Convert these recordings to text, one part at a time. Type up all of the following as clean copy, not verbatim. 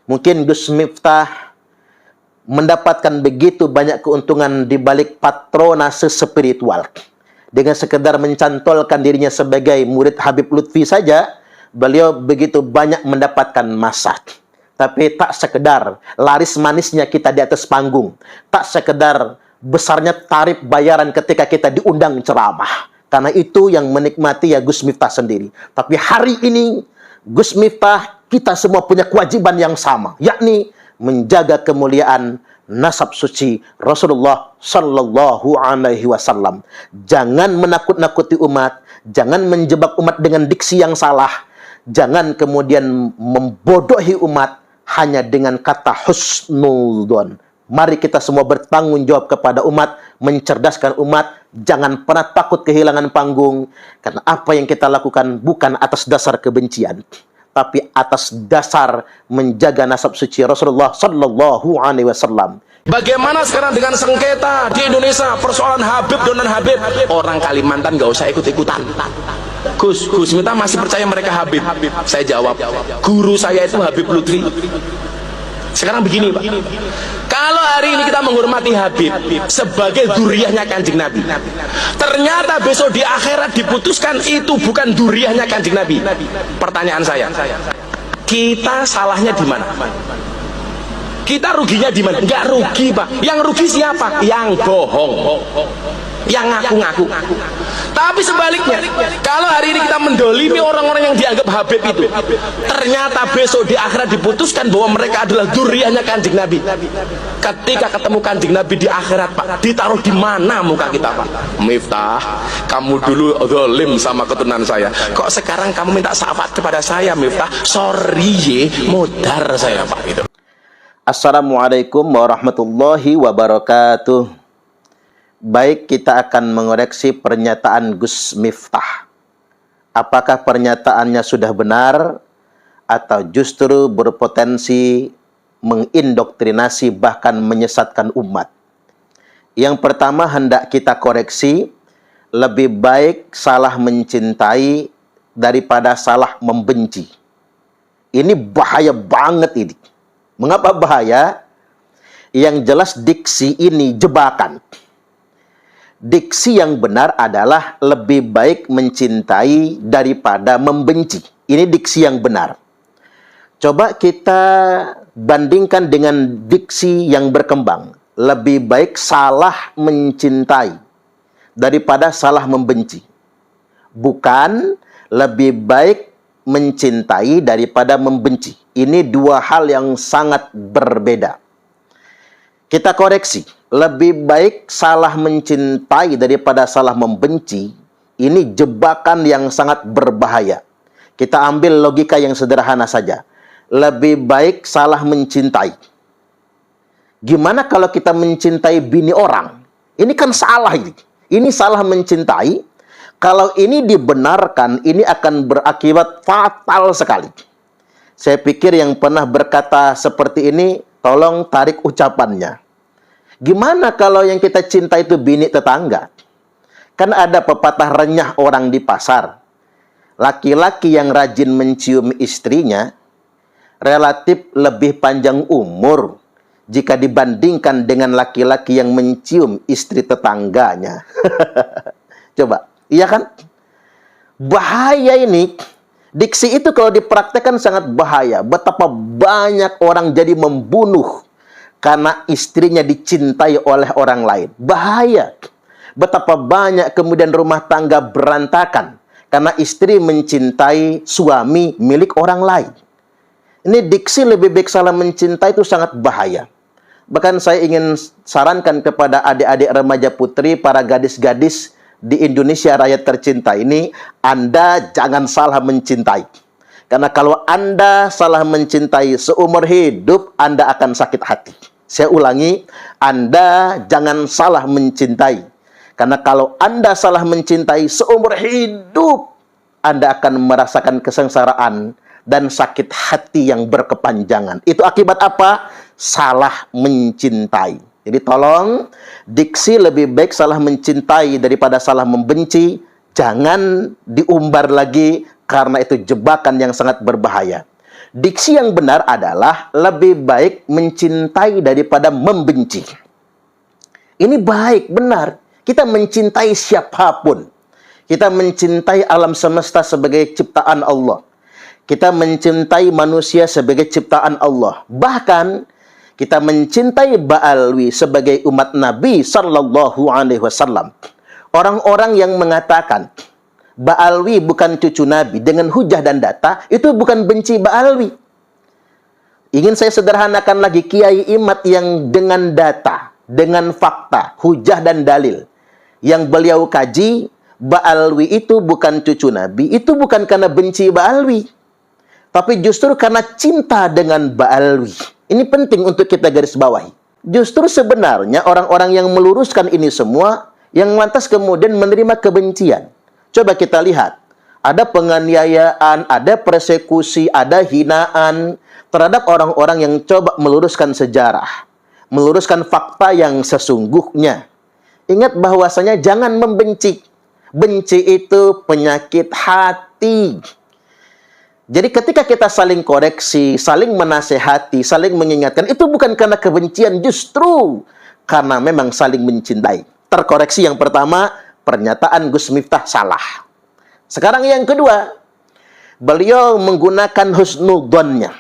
Mungkin Gus Miftah mendapatkan begitu banyak keuntungan di balik patronase spiritual. Dengan sekedar mencantolkan dirinya sebagai murid Habib Lutfi saja, beliau begitu banyak mendapatkan masa. Tapi tak sekedar laris manisnya kita di atas panggung, tak sekedar besarnya tarif bayaran ketika kita diundang ceramah. Karena itu yang menikmati ya Gus Miftah sendiri. Tapi hari ini Gus Miftah, kita semua punya kewajiban yang sama, yakni menjaga kemuliaan nasab suci Rasulullah Sallallahu Alaihi Wasallam. Jangan menakut-nakuti umat, jangan menjebak umat dengan diksi yang salah, jangan kemudian membodohi umat hanya dengan kata husnudzon. Mari kita semua bertanggung jawab kepada umat, mencerdaskan umat, jangan pernah takut kehilangan panggung, karena apa yang kita lakukan bukan atas dasar kebencian, tapi atas dasar menjaga nasab suci Rasulullah Sallallahu Alaihi Wasallam. Bagaimana sekarang dengan sengketa di Indonesia, persoalan Habib dan non-Habib? Orang Kalimantan nggak usah ikut-ikutan. Gus Miftah masih percaya mereka Habib? Saya jawab, guru saya itu Habib Lutfi. Sekarang begini Pak, kalau hari ini kita menghormati Habib sebagai duriahnya Kanjeng Nabi, ternyata besok di akhirat diputuskan itu bukan duriahnya Kanjeng Nabi. Pertanyaan saya, kita salahnya di mana? Kita ruginya di mana? Enggak rugi Pak. Yang rugi siapa? Yang bohong, yang ngaku-ngaku. Tapi sebaliknya, kalau hari ini kita mendolimi orang-orang yang dianggap Habib itu, ternyata besok di akhirat diputuskan bahwa mereka adalah duriahnya Kanjeng Nabi. Ketika ketemu Kanjeng Nabi di akhirat Pak, ditaruh di mana muka kita Pak? Miftah, kamu dulu zalim sama keturunan saya, kok sekarang kamu minta syafaat kepada saya Miftah? Sorry ye, modar saya Pak gitu. Assalamualaikum warahmatullahi wabarakatuh. Baik, kita akan mengoreksi pernyataan Gus Miftah. Apakah pernyataannya sudah benar atau justru berpotensi mengindoktrinasi bahkan menyesatkan umat? Yang pertama hendak kita koreksi, lebih baik salah mencintai daripada salah membenci. Ini bahaya banget ini. Mengapa bahaya? Yang jelas diksi ini jebakan. Diksi yang benar adalah lebih baik mencintai daripada membenci. Ini diksi yang benar. Coba kita bandingkan dengan diksi yang berkembang. Lebih baik salah mencintai daripada salah membenci. Bukan lebih baik mencintai daripada membenci. Ini dua hal yang sangat berbeda. Kita koreksi. Lebih baik salah mencintai daripada salah membenci. Ini jebakan yang sangat berbahaya. Kita ambil logika yang sederhana saja. Lebih baik salah mencintai. Gimana kalau kita mencintai bini orang? Ini kan salah ini. Ini salah mencintai. Kalau ini dibenarkan, ini akan berakibat fatal sekali. Saya pikir yang pernah berkata seperti ini, tolong tarik ucapannya. Gimana kalau yang kita cinta itu bini tetangga? Kan ada pepatah renyah orang di pasar. Laki-laki yang rajin mencium istrinya relatif lebih panjang umur jika dibandingkan dengan laki-laki yang mencium istri tetangganya. Coba, iya kan? Bahaya ini. Diksi itu kalau dipraktekkan sangat bahaya. Betapa banyak orang jadi membunuh karena istrinya dicintai oleh orang lain. Bahaya. Betapa banyak kemudian rumah tangga berantakan karena istri mencintai suami milik orang lain. Ini diksi lebih baik salah mencintai itu sangat bahaya. Bahkan saya ingin sarankan kepada adik-adik remaja putri, para gadis-gadis di Indonesia rakyat tercinta ini, Anda jangan salah mencintai. Karena kalau Anda salah mencintai seumur hidup, Anda akan sakit hati. Saya ulangi, Anda jangan salah mencintai. Karena kalau Anda salah mencintai seumur hidup, Anda akan merasakan kesengsaraan dan sakit hati yang berkepanjangan. Itu akibat apa? Salah mencintai. Jadi tolong, diksi lebih baik salah mencintai daripada salah membenci. Jangan diumbar lagi, karena itu jebakan yang sangat berbahaya. Diksi yang benar adalah lebih baik mencintai daripada membenci. Ini baik, benar. Kita mencintai siapapun. Kita mencintai alam semesta sebagai ciptaan Allah. Kita mencintai manusia sebagai ciptaan Allah. Bahkan kita mencintai Ba'alwi sebagai umat Nabi sallallahu alaihi wasallam. Orang-orang yang mengatakan Ba'alwi bukan cucu Nabi dengan hujah dan data, itu bukan benci Ba'alwi. Ingin saya sederhanakan lagi, Kiai Imad yang dengan data, dengan fakta, hujah dan dalil yang beliau kaji, Ba'alwi itu bukan cucu Nabi, itu bukan karena benci Ba'alwi, tapi justru karena cinta dengan Ba'alwi. Ini penting untuk kita garis bawahi. Justru sebenarnya orang-orang yang meluruskan ini semua, yang lantas kemudian menerima kebencian. Coba kita lihat, ada penganiayaan, ada persekusi, ada hinaan terhadap orang-orang yang coba meluruskan sejarah, meluruskan fakta yang sesungguhnya. Ingat bahwasanya jangan membenci. Benci itu penyakit hati. Jadi ketika kita saling koreksi, saling menasehati, saling mengingatkan, itu bukan karena kebencian, justru karena memang saling mencintai. Terkoreksi yang pertama, pernyataan Gus Miftah salah. Sekarang yang kedua, beliau menggunakan husnudzonnya.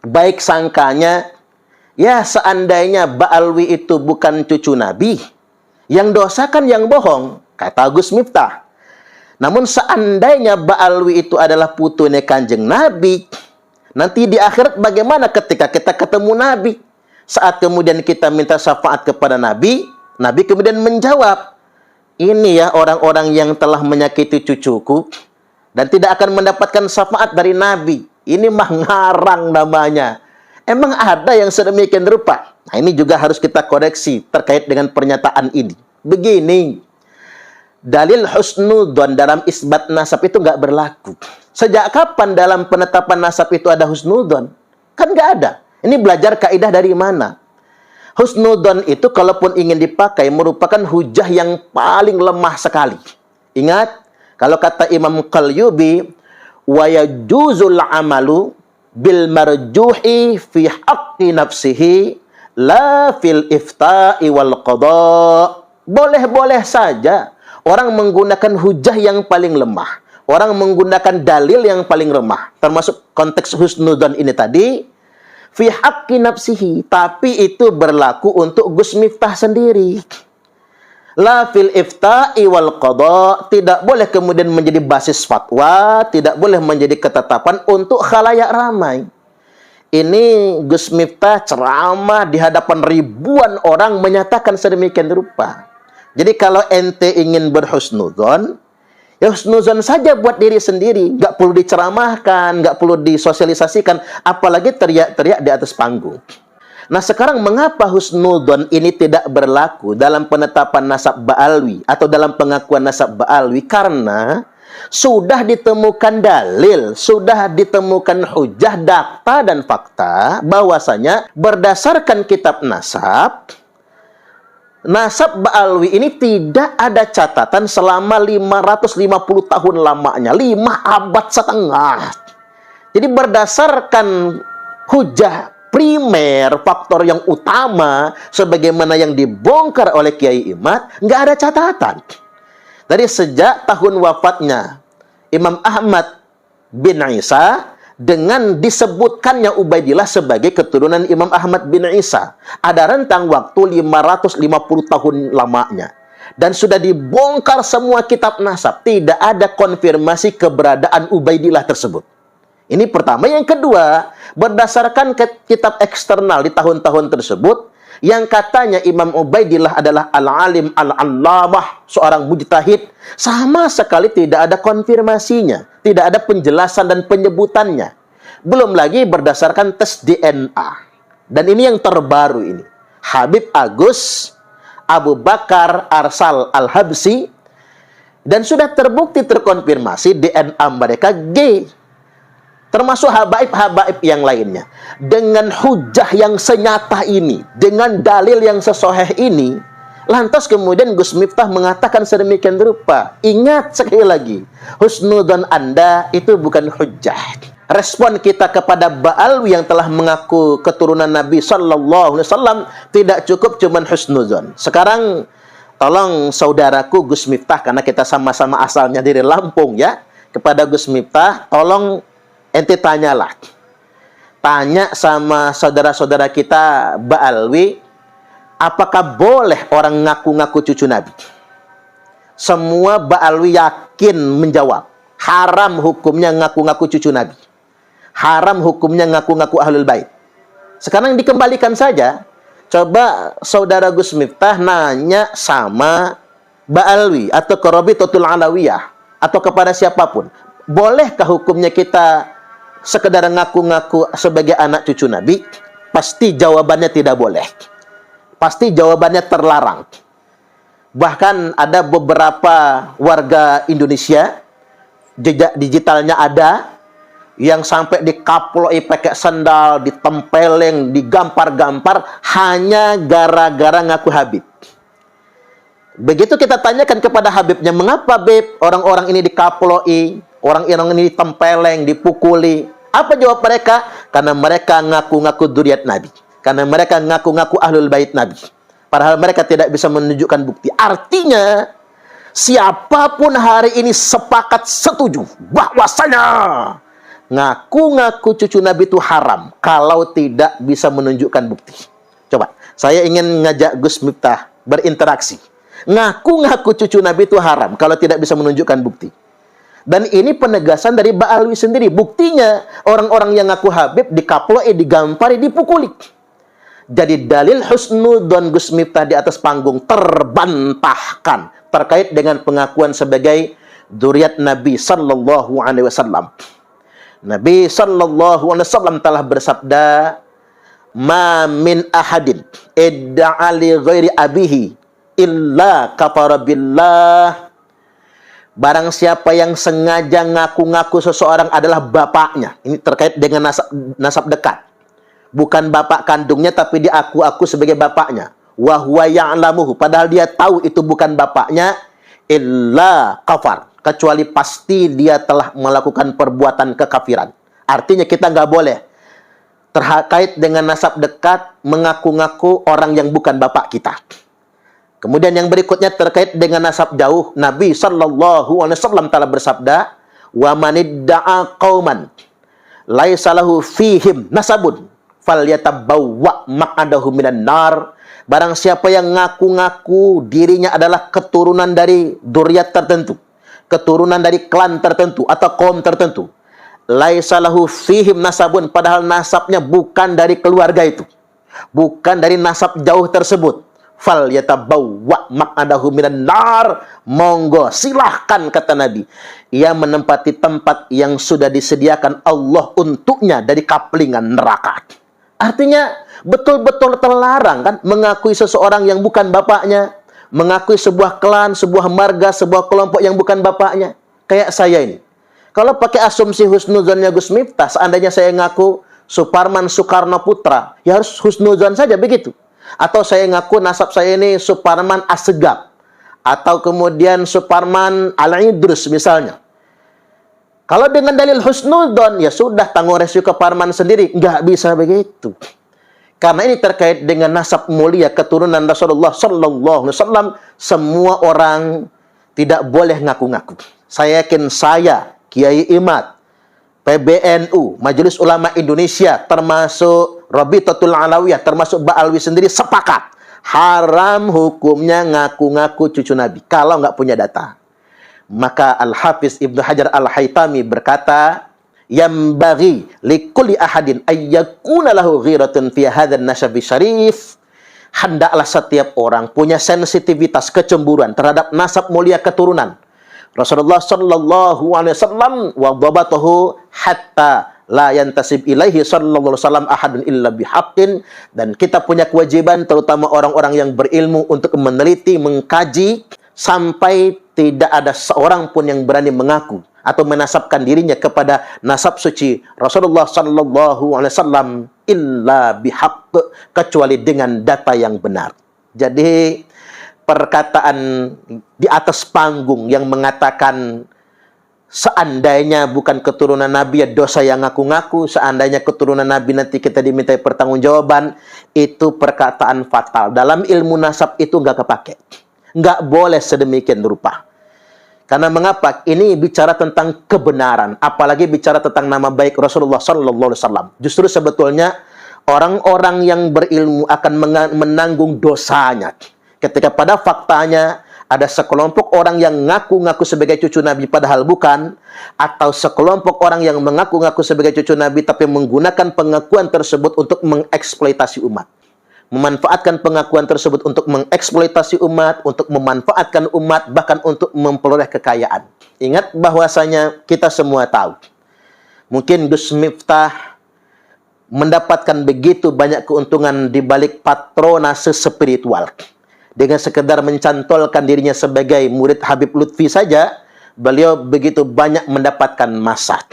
Baik sangkanya, ya seandainya Ba'alwi itu bukan cucu Nabi, yang dosa kan yang bohong, kata Gus Miftah. Namun seandainya Ba'alwi itu adalah putune Kanjeng Nabi, nanti di akhirat bagaimana ketika kita ketemu Nabi? Saat kemudian kita minta syafaat kepada Nabi, Nabi kemudian menjawab, ini ya orang-orang yang telah menyakiti cucuku dan tidak akan mendapatkan syafaat dari Nabi. Ini mah ngarang namanya. Emang ada yang sedemikian rupa? Nah, ini juga harus kita koreksi terkait dengan pernyataan ini. Begini, dalil husnudzon dalam isbat nasab itu nggak berlaku. Sejak kapan dalam penetapan nasab itu ada husnudzon? Kan nggak ada. Ini belajar kaidah dari mana? Husnudzon itu kalaupun ingin dipakai merupakan hujah yang paling lemah sekali. Ingat, kalau kata Imam Qalyubi, wa yajuzul amalu bil marjuhi fi haqqi nafsihi la fil ifta'i wal qada. Boleh-boleh saja orang menggunakan hujah yang paling lemah, orang menggunakan dalil yang paling lemah, termasuk konteks husnudzon ini tadi, fi haqqi nafsihi, tapi itu berlaku untuk Gus Miftah sendiri. La fil ifta'i wal qada, tidak boleh kemudian menjadi basis fatwa, tidak boleh menjadi ketetapan untuk khalayak ramai. Ini Gus Miftah ceramah di hadapan ribuan orang menyatakan sedemikian rupa. Jadi kalau ente ingin berhusnudzon, ya husnudzon saja buat diri sendiri, nggak perlu diceramahkan, nggak perlu disosialisasikan, apalagi teriak-teriak di atas panggung. Nah sekarang mengapa husnudzon ini tidak berlaku dalam penetapan nasab Ba'alwi atau dalam pengakuan nasab Ba'alwi? Karena sudah ditemukan dalil, sudah ditemukan hujah, data dan fakta bahwasanya berdasarkan kitab nasab, nasab Ba'alwi ini tidak ada catatan selama 550 tahun lamanya, 5 abad setengah. Jadi berdasarkan hujah primer, faktor yang utama, sebagaimana yang dibongkar oleh Kiai Imad, nggak ada catatan. Dari sejak tahun wafatnya Imam Ahmad bin Isa, dengan disebutkannya Ubaidillah sebagai keturunan Imam Ahmad bin Isa, ada rentang waktu 550 tahun lamanya. Dan sudah dibongkar semua kitab nasab, tidak ada konfirmasi keberadaan Ubaidillah tersebut. Ini pertama. Yang kedua, berdasarkan kitab eksternal di tahun-tahun tersebut, yang katanya Imam Ubaidillah adalah al-alim al-allamah, seorang mujtahid, sama sekali tidak ada konfirmasinya, tidak ada penjelasan dan penyebutannya. Belum lagi berdasarkan tes DNA. Dan ini yang terbaru ini. Habib Agus Abu Bakar Arsal Al-Habsi, dan sudah terbukti terkonfirmasi DNA mereka G. Termasuk habaib-habaib yang lainnya. Dengan hujah yang senyata ini, dengan dalil yang sesoheh ini, lantas kemudian Gus Miftah mengatakan sedemikian rupa. Ingat sekali lagi, husnudzon Anda itu bukan hujah. respon kita kepada Ba'alwi yang telah mengaku keturunan Nabi sallallahu alaihi wasallam tidak cukup cuman husnuzon. Sekarang tolong saudaraku Gus Miftah, karena kita sama-sama asalnya dari Lampung ya, kepada Gus Miftah, tolong ente tanyalah. Tanya sama saudara-saudara kita Ba'alwi, apakah boleh orang ngaku-ngaku cucu Nabi? Semua Ba'alwi yakin menjawab, haram hukumnya ngaku-ngaku cucu Nabi. Haram hukumnya ngaku-ngaku Ahlul Bait. Sekarang dikembalikan saja. Coba saudara Gus Miftah nanya sama Ba'alwi atau ke Rabitatul Alawiyah atau kepada siapapun, bolehkah hukumnya kita sekedar ngaku-ngaku sebagai anak cucu Nabi? Pasti jawabannya tidak boleh. Pasti jawabannya terlarang. Bahkan ada beberapa warga Indonesia, jejak digitalnya ada, yang sampai dikaploi pakai sandal, ditempeleng, digampar-gampar hanya gara-gara ngaku Habib. Begitu kita tanyakan kepada Habibnya, mengapa Beb orang-orang ini dikaploi, orang-orang ini ditempeleng, dipukuli? Apa jawab mereka? Karena mereka ngaku-ngaku dzurriyyat Nabi. Karena mereka ngaku-ngaku Ahlul Bait Nabi. Padahal mereka tidak bisa menunjukkan bukti. Artinya, siapapun hari ini sepakat setuju bahwasanya ngaku-ngaku cucu Nabi itu haram kalau tidak bisa menunjukkan bukti. Coba, saya ingin ngajak Gus Miftah berinteraksi. Ngaku-ngaku cucu Nabi itu haram kalau tidak bisa menunjukkan bukti. Dan ini penegasan dari Ba'alwi sendiri. Buktinya, orang-orang yang ngaku Habib dikaploi, digampari, dipukuli. Jadi dalil husnudzon Gus Miftah di atas panggung terbantahkan terkait dengan pengakuan sebagai dzurriyyat Nabi sallallahu alaihi wasallam. Nabi sallallahu alaihi wasallam telah bersabda, "Ma min ahadin idda'a li ghairi abihi illa kafara billah." Barang siapa yang sengaja ngaku-ngaku seseorang adalah bapaknya. Ini terkait dengan nasab dekat. Bukan bapak kandungnya, tapi dia aku sebagai bapaknya. Wa huwa ya'lamuhu, padahal dia tahu itu bukan bapaknya, illa kafar. Kecuali pasti dia telah melakukan perbuatan kekafiran. Artinya kita nggak boleh terkait dengan nasab dekat mengaku-ngaku orang yang bukan bapak kita. Kemudian yang berikutnya terkait dengan nasab jauh, Nabi sallallahu alaihi wasallam telah bersabda, "Wa manidda'a qauman laisa lahu fihim nasabun falyatabawwa maq'adahu minan nar." Barang siapa yang ngaku-ngaku dirinya adalah keturunan dari dzurriyyat tertentu, keturunan dari klan tertentu atau kaum tertentu, laisa lahu fihim nasabun, padahal nasabnya bukan dari keluarga itu, bukan dari nasab jauh tersebut, fal yatabawwa maq'adahu minan nar, monggo silahkan kata Nabi, ia menempati tempat yang sudah disediakan Allah untuknya dari kaplingan neraka. Artinya betul-betul terlarang kan mengakui seseorang yang bukan bapaknya, mengakui sebuah klan, sebuah marga, sebuah kelompok yang bukan bapaknya. Kayak saya ini. Kalau pakai asumsi husnuzonnya Gus Miftah, seandainya saya ngaku Suparman Soekarno Putra, ya harus husnuzon saja begitu. Atau saya ngaku nasab saya ini Suparman Assegaf, atau kemudian Suparman Al-Idrus misalnya. Kalau dengan dalil husnudzon, ya sudah, tanggung resiko Parman sendiri. Nggak bisa begitu. Karena ini terkait dengan nasab mulia keturunan Rasulullah sallallahu alaihi wasallam, semua orang tidak boleh ngaku-ngaku. Saya yakin saya, Kiai Imad, PBNU, Majelis Ulama Indonesia, termasuk Rabitatul Alawiyah, termasuk Ba'alwi sendiri sepakat. Haram hukumnya ngaku-ngaku cucu Nabi kalau nggak punya data. Maka Al-Hafiz Ibnu Hajar Al-Haytami berkata, "Yambaghi likulli ahadin ayyakuna lahu ghiratun fi hadzal nasabi syarif." Hendaklah setiap orang punya sensitivitas kecemburuan terhadap nasab mulia keturunan Rasulullah sallallahu alaihi wasallam, wa dhabatahu hatta la yantasib ilaihi sallallahu alaihi wasallam ahadun illa bihaqqin, dan kita punya kewajiban terutama orang-orang yang berilmu untuk meneliti, mengkaji sampai tidak ada seorang pun yang berani mengaku atau menasabkan dirinya kepada nasab suci Rasulullah sallallahu alaihi wasallam illa bihaqq, kecuali dengan data yang benar. Jadi perkataan di atas panggung yang mengatakan Seandainya bukan keturunan Nabi, ya dosa yang ngaku-ngaku. Seandainya keturunan Nabi, nanti kita dimintai pertanggungjawaban. Itu perkataan fatal. Dalam ilmu nasab itu nggak kepake. Nggak boleh sedemikian rupa. Karena mengapa? Ini bicara tentang kebenaran. Apalagi bicara tentang nama baik Rasulullah SAW. Justru sebetulnya orang-orang yang berilmu akan menanggung dosanya. Ketika pada faktanya ada sekelompok orang yang ngaku-ngaku sebagai cucu Nabi padahal bukan, atau sekelompok orang yang mengaku-ngaku sebagai cucu Nabi tapi menggunakan pengakuan tersebut untuk mengeksploitasi umat. Memanfaatkan pengakuan tersebut untuk mengeksploitasi umat, untuk memanfaatkan umat, bahkan untuk memperoleh kekayaan. Ingat bahwasanya kita semua tahu, mungkin Gus Miftah mendapatkan begitu banyak keuntungan di balik patronase spiritual. Dengan sekedar mencantolkan dirinya sebagai murid Habib Lutfi saja, beliau begitu banyak mendapatkan masa.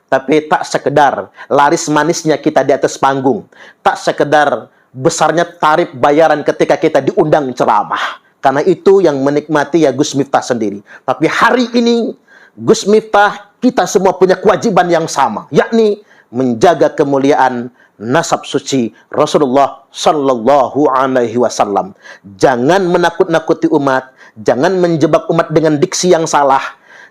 Tapi tak sekedar laris manisnya kita di atas panggung, tak sekedar besarnya tarif bayaran ketika kita diundang ceramah. Karena itu yang menikmati ya Gus Miftah sendiri. Tapi hari ini Gus Miftah, kita semua punya kewajiban yang sama, yakni menjaga kemuliaan nasab suci Rasulullah Sallallahu Alaihi Wasallam. Jangan menakut-nakuti umat, jangan menjebak umat dengan diksi yang salah,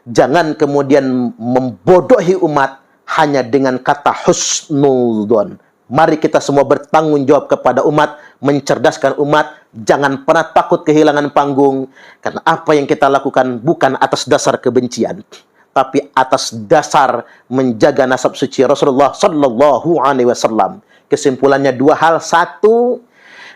jangan kemudian membodohi umat hanya dengan kata husnudzon. Mari kita semua bertanggung jawab kepada umat, mencerdaskan umat. Jangan pernah takut kehilangan panggung, karena apa yang kita lakukan bukan atas dasar kebencian, tapi atas dasar menjaga nasab suci Rasulullah Sallallahu Alaihi Wasallam. Kesimpulannya dua hal. Satu,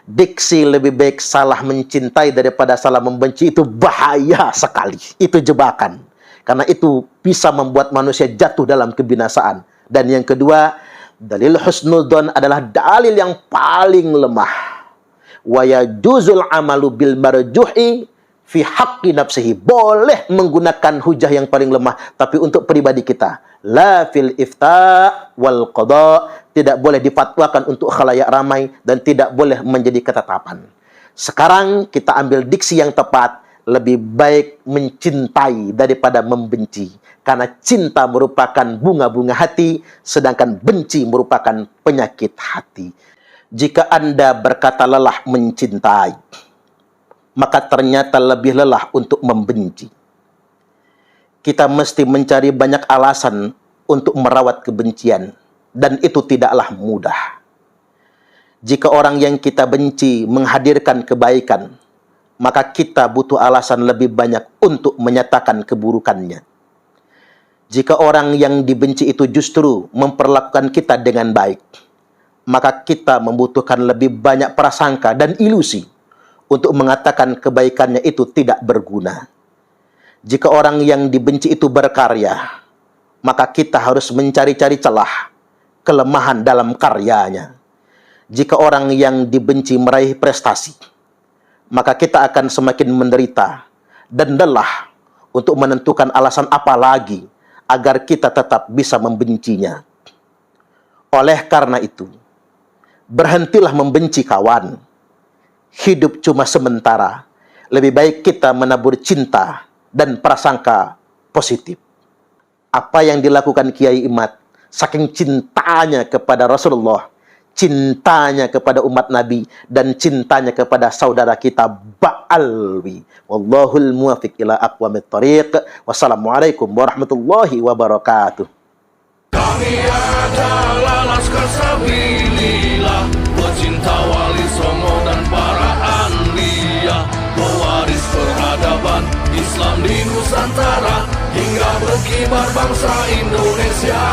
diksi lebih baik salah mencintai daripada salah membenci. Itu bahaya sekali. Itu jebakan. Karena itu bisa membuat manusia jatuh dalam kebinasaan. Dan yang kedua, dalil husnudzon adalah dalil yang paling lemah. Wa yajuzul amalu bil marjuhi fi haqqi nafsihi. Boleh menggunakan hujah yang paling lemah, tapi untuk pribadi kita. La fil ifta wal qada. Tidak boleh difatwakan untuk khalayak ramai dan tidak boleh menjadi ketetapan. Sekarang kita ambil diksi yang tepat. Lebih baik mencintai daripada membenci. Karena cinta merupakan bunga-bunga hati, sedangkan benci merupakan penyakit hati. Jika Anda berkata lelah mencintai, maka ternyata lebih lelah untuk membenci. Kita mesti mencari banyak alasan untuk merawat kebencian, dan itu tidaklah mudah. Jika orang yang kita benci menghadirkan kebaikan, maka kita butuh alasan lebih banyak untuk menyatakan keburukannya. Jika orang yang dibenci itu justru memperlakukan kita dengan baik, maka kita membutuhkan lebih banyak prasangka dan ilusi untuk mengatakan kebaikannya itu tidak berguna. Jika orang yang dibenci itu berkarya, maka kita harus mencari-cari celah, kelemahan dalam karyanya. Jika orang yang dibenci meraih prestasi, maka kita akan semakin menderita dan lelah untuk menentukan alasan apa lagi agar kita tetap bisa membencinya. Oleh karena itu, berhentilah membenci kawan. Hidup cuma sementara. Lebih baik kita menabur cinta dan prasangka positif. Apa yang dilakukan Kiai Imad, saking cintanya kepada Rasulullah, cintanya kepada umat Nabi, dan cintanya kepada saudara kita Ba'alwi. Wallahul muwafiq ila aqwamit thariq. Wassalamualaikum warahmatullahi wabarakatuh. Kami adalah Laskar Sabilillah, pecinta Wali Songo dan para anbiya, pewaris peradaban Islam di Nusantara hingga berkibar bangsa Indonesia.